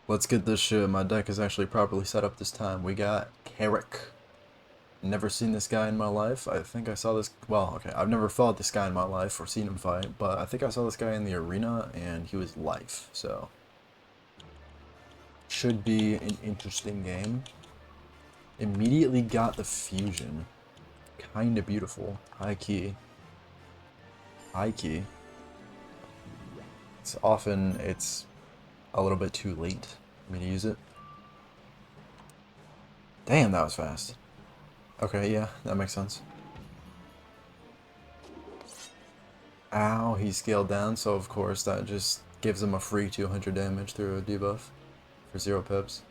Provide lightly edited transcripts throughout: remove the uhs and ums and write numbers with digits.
Let's get this shit. My deck is actually properly set up this time. We got Carrick. Never seen this guy in my life. I think I saw this. Well, okay, I've never fought this guy in my life or seen him fight, but I think I saw this guy in the arena and he was life. So, should be an interesting game. Immediately got the fusion. Kinda beautiful. High key. High key. It's a little bit too late for me to use it. Damn, that was fast. Okay, yeah, that makes sense. Ow, he scaled down, so of course that just gives him a free 200 damage through a debuff for 0 pips.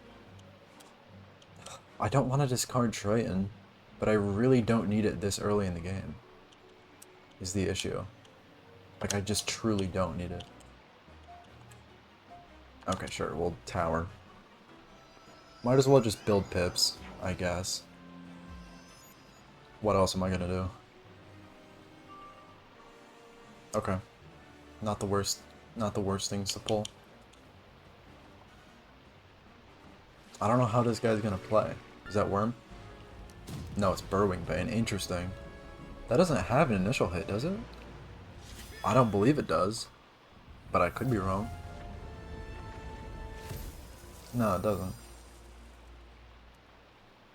I don't want to discard Triton, but I really don't need it this early in the game, is the issue. Like, I just truly don't need it. Okay, sure, we'll tower. Might as well just build pips, I guess. What else am I gonna do? Okay. Not the worst things to pull. I don't know how this guy's gonna play. Is that Worm? No, it's Burrowing Bane. Interesting. That doesn't have an initial hit, does it? I don't believe it does. But I could be wrong. No, it doesn't.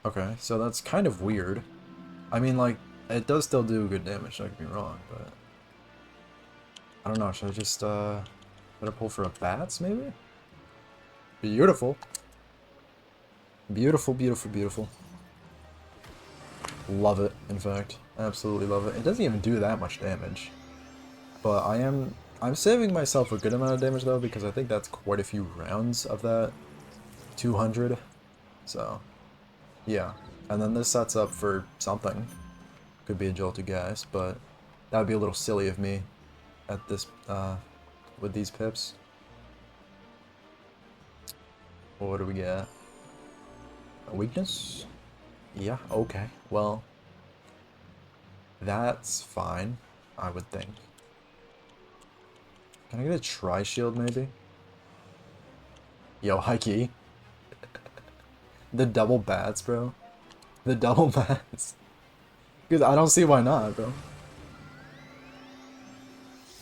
Okay, so that's kind of weird. I mean, like, it does still do good damage, don't get me wrong, but... I don't know, should I just, better pull for a Bats, maybe? Beautiful. Beautiful, beautiful, beautiful. Love it, in fact. Absolutely love it. It doesn't even do that much damage. But I'm saving myself a good amount of damage, though, because I think that's quite a few rounds of that 200. So, yeah. And then this sets up for something. Could be a Jolted Gas, but that would be a little silly of me at this, with these pips. What do we get? A weakness? Yeah, okay. Well, that's fine, I would think. Can I get a Tri-Shield, maybe? Yo, high key. The double bats, bro. The double bats. Because I don't see why not, bro.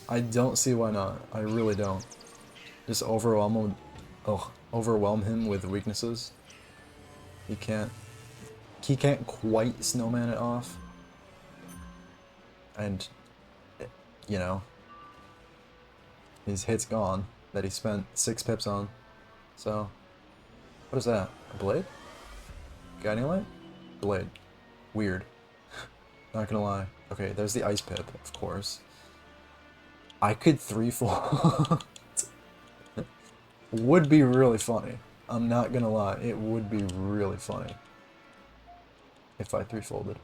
I don't see why not. I really don't. Just overwhelm him with weaknesses. He can't quite snowman it off. And, you know, his hit's gone that he spent 6 pips on. So, what is that? A blade? Guiding light? Blade. Weird. Not gonna lie. Okay, there's the ice pip, of course. I could 3-fold. Would be really funny. I'm not gonna lie, it would be really funny if I 3-folded.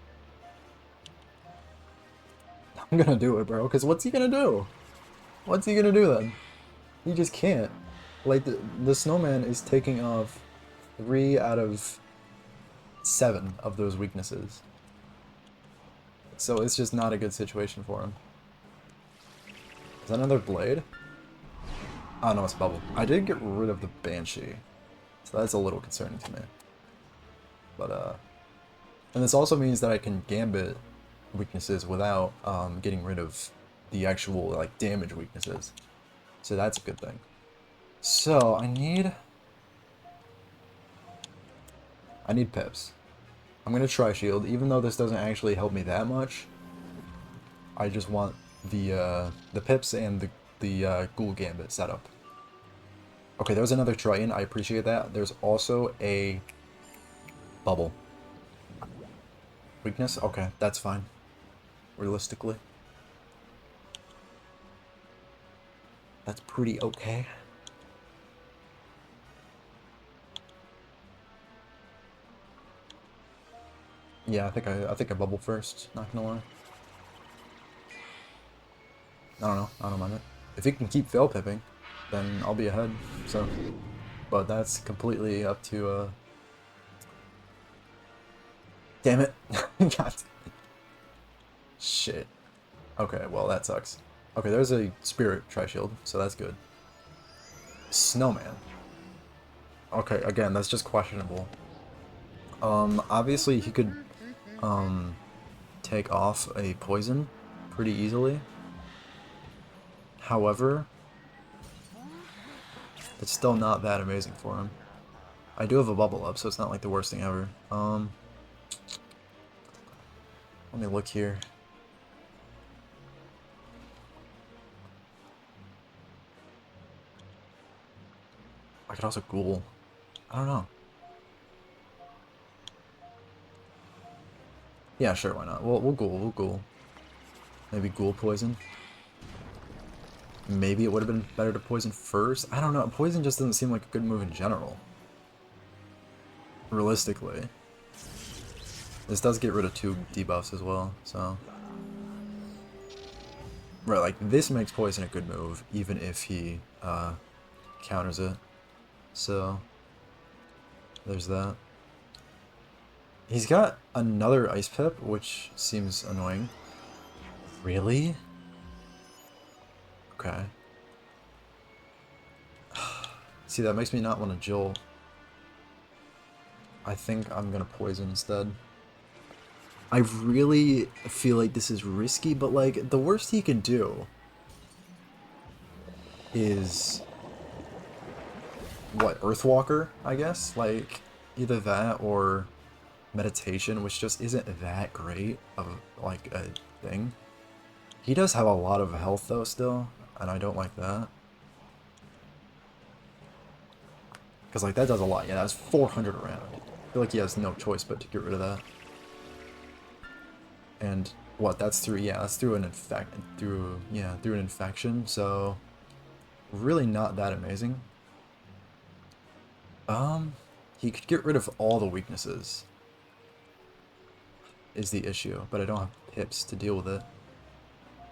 I'm gonna do it, bro, because what's he gonna do? What's he gonna do then? He just can't. Like, the snowman is taking off 3 out of 7 of those weaknesses. So it's just not a good situation for him. Is that another blade? Oh no, it's bubble. I did get rid of the Banshee, so that's a little concerning to me. But, and this also means that I can gambit weaknesses without, getting rid of the actual, like, damage weaknesses. So that's a good thing. So, I need pips. I'm gonna try shield, even though this doesn't actually help me that much. I just want the pips and the Ghoul Gambit setup. Okay, there's another Triton, I appreciate that. There's also a bubble. Weakness? Okay, that's fine. Realistically. That's pretty okay. Yeah, I think I bubble first, not gonna lie. I don't know, I don't mind it. If he can keep fail pipping, then I'll be ahead, so. But that's completely up to, Damn it! God. Shit. Okay, well that sucks. Okay, there's a Spirit Tri-Shield, so that's good. Snowman. Okay, again, that's just questionable. Obviously he could, um, take off a poison pretty easily. However, it's still not that amazing for him. I do have a bubble up, so it's not like the worst thing ever. Let me look here. I could also ghoul. I don't know. Yeah, sure, why not? We'll ghoul, we'll ghoul. Maybe ghoul poison. Maybe it would have been better to poison first. I don't know. Poison just doesn't seem like a good move in general. Realistically. This does get rid of 2 debuffs as well, so... Right, like, this makes poison a good move, even if he, counters it. So... There's that. He's got another Ice Pip, which seems annoying. Really? Okay. See, that makes me not want to Jolt. I think I'm gonna poison instead. I really feel like this is risky, but like, the worst he can do is... what, Earthwalker, I guess? Like, either that or Meditation, which just isn't that great of, like, a thing. He does have a lot of health, though, still, and I don't like that. Because, like, that does a lot. Yeah, that's 400 around. I feel like he has no choice but to get rid of that. And what? That's through, yeah, that's through an through an infection. So really not that amazing. He could get rid of all the weaknesses. Is the issue, but I don't have pips to deal with it.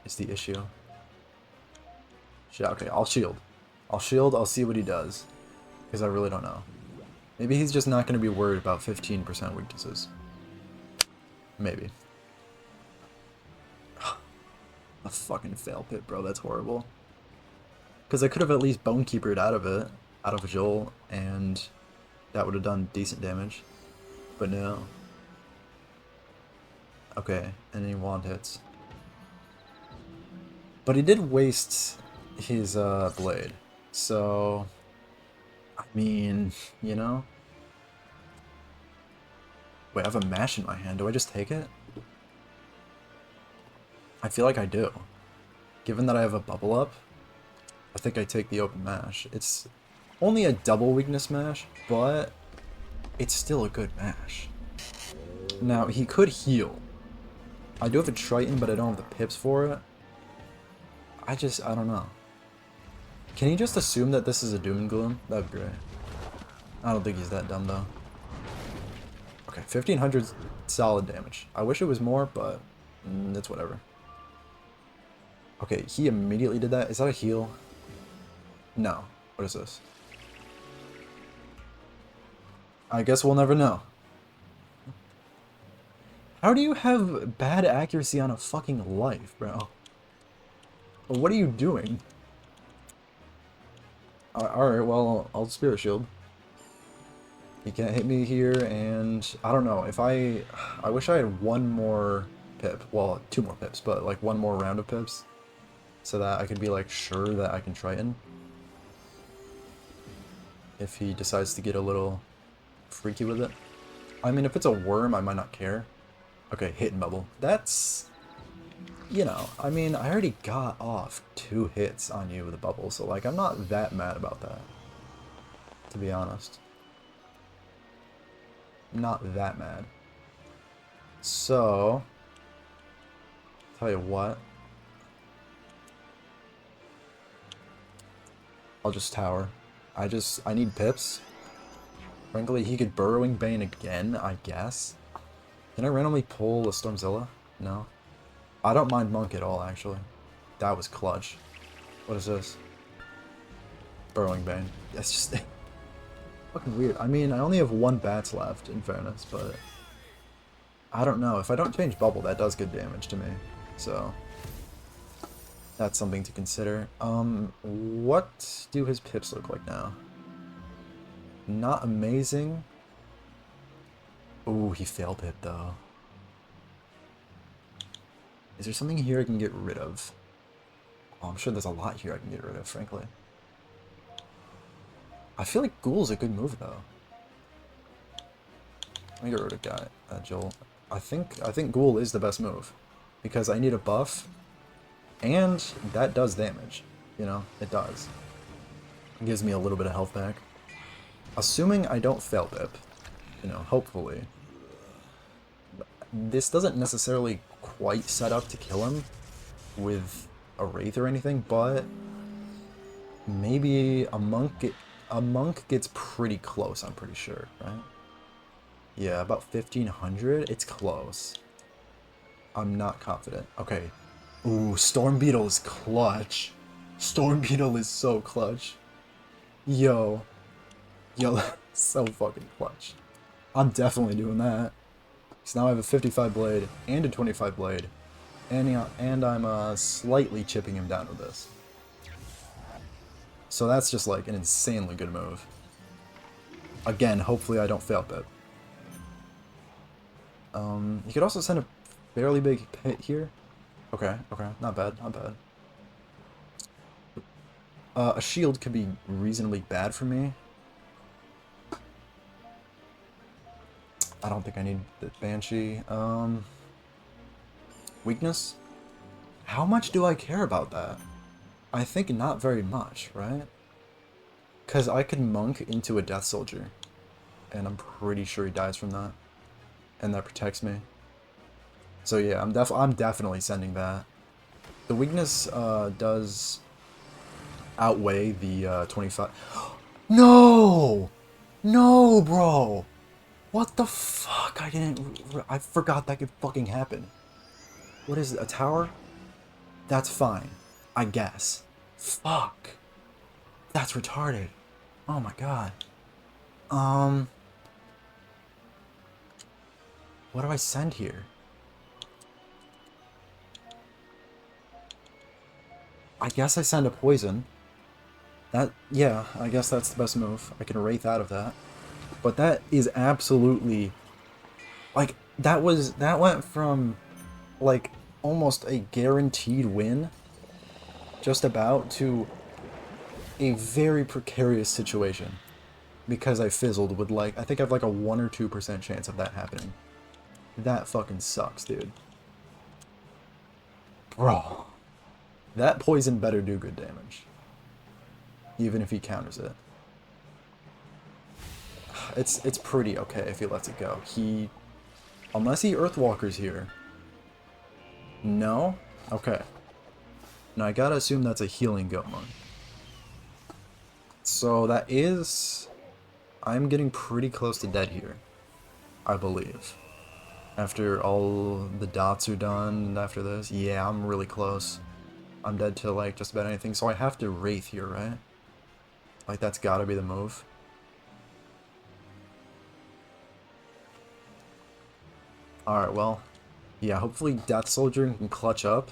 Is the issue. Okay, I'll shield. I'll shield. I'll see what he does, because I really don't know. Maybe he's just not going to be worried about 15% weaknesses. Maybe. A fucking fail pit, bro. That's horrible. Because I could have at least Bonekeepered out of it, out of Joel, and that would have done decent damage. But no. Okay, and he wand hits. But he did waste his blade. So, I mean, you know? Wait, I have a mash in my hand. Do I just take it? I feel like I do. Given that I have a bubble up, I think I take the open mash. It's only a double weakness mash, but it's still a good mash. Now, he could heal. I do have a Triton, but I don't have the pips for it. I don't know. Can he just assume that this is a Doom and Gloom? That'd be great. I don't think he's that dumb, though. Okay, 1500 solid damage. I wish it was more, but it's whatever. Okay, he immediately did that. Is that a heal? No. What is this? I guess we'll never know. How do you have bad accuracy on a fucking life, bro? What are you doing? Alright, well, I'll Spirit Shield. He can't hit me here, and I don't know, if I wish I had one more pip. Well, 2 more pips, but like one more round of pips. So that I could be like sure that I can Triton. If he decides to get a little freaky with it. I mean, if it's a worm, I might not care. Okay, hit and bubble. That's... You know, I mean, I already got off 2 hits on you with a bubble, so like, I'm not that mad about that. To be honest. Not that mad. So... Tell you what. I'll just tower. I need pips. Frankly, he could Burrowing Bane again, I guess. Can I randomly pull a Stormzilla? No. I don't mind Monk at all, actually. That was clutch. What is this? Burrowing Bane. That's just... fucking weird. I mean, I only have 1 Bats left, in fairness, but... I don't know. If I don't change Bubble, that does good damage to me. So... that's something to consider. What do his pips look like now? Not amazing. Ooh, he failed it though. Is there something here I can get rid of? Oh, I'm sure there's a lot here I can get rid of, frankly. I feel like Ghoul's a good move though. Let me get rid of Joel. I think Ghoul is the best move. Because I need a buff. And that does damage. You know, it does. It gives me a little bit of health back. Assuming I don't fail dip. You know, hopefully. This doesn't necessarily quite set up to kill him with a Wraith or anything, but maybe a monk gets pretty close, I'm pretty sure, right? Yeah, about 1500. It's close. I'm not confident. Okay. Ooh, Storm Beetle is clutch. Storm Beetle is so clutch. Yo, that's so fucking clutch. I'm definitely doing that. So now I have a 55 blade and a 25 blade, and I'm slightly chipping him down with this. So that's just like an insanely good move. Again, hopefully I don't fail that. You could also send a fairly big hit here. Okay, not bad, not bad. A shield could be reasonably bad for me. I don't think I need the Banshee. Weakness? How much do I care about that? I think not very much, right? Because I could monk into a Death Soldier. And I'm pretty sure he dies from that. And that protects me. So yeah, I'm definitely sending that. The weakness does outweigh the 25. No! No, bro! What the fuck? I forgot that could fucking happen. What is it, a tower? That's fine, I guess. Fuck. That's retarded. Oh my god. What do I send here? I guess I send a poison. Yeah, I guess that's the best move. I can Wraith out of that. But that is absolutely... Like, that went from, like, almost a guaranteed win, just about, to a very precarious situation. Because I fizzled with, like, I think I have, like, a 1 or 2% chance of that happening. That fucking sucks, dude. Bro. That poison better do good damage. Even if he counters it. It's pretty okay if he lets it go. Unless he Earthwalkers here. No? Okay. Now I gotta assume that's a healing Goemon. So that is... I'm getting pretty close to dead here. I believe. After all the dots are done after this. Yeah, I'm really close. I'm dead to, like, just about anything. So I have to Wraith here, right? Like, that's gotta be the move. Alright, well. Yeah, hopefully Death Soldier can clutch up.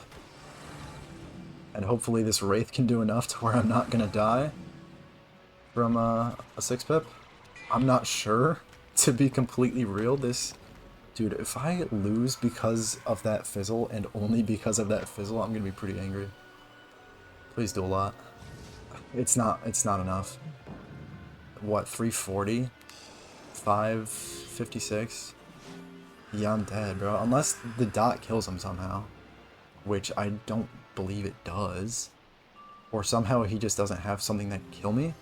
And hopefully this Wraith can do enough to where I'm not gonna die from a 6-pip. I'm not sure, to be completely real. Dude, if I lose because of that fizzle, and only because of that fizzle, I'm gonna be pretty angry. Please do a lot. It's not enough. What, 340? 556? Yeah, I'm dead, bro. Unless the dot kills him somehow. Which I don't believe it does. Or somehow he just doesn't have something that can kill me.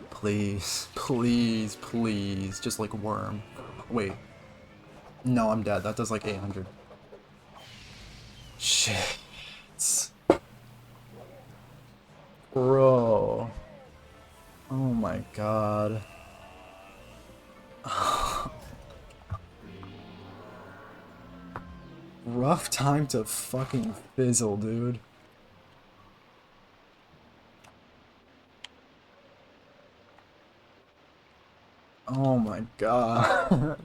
Please, please, please. Just like worm. Wait. No, I'm dead. That does like 800. Shit. Bro. Oh my god. Rough time to fucking fizzle, dude. Oh my god.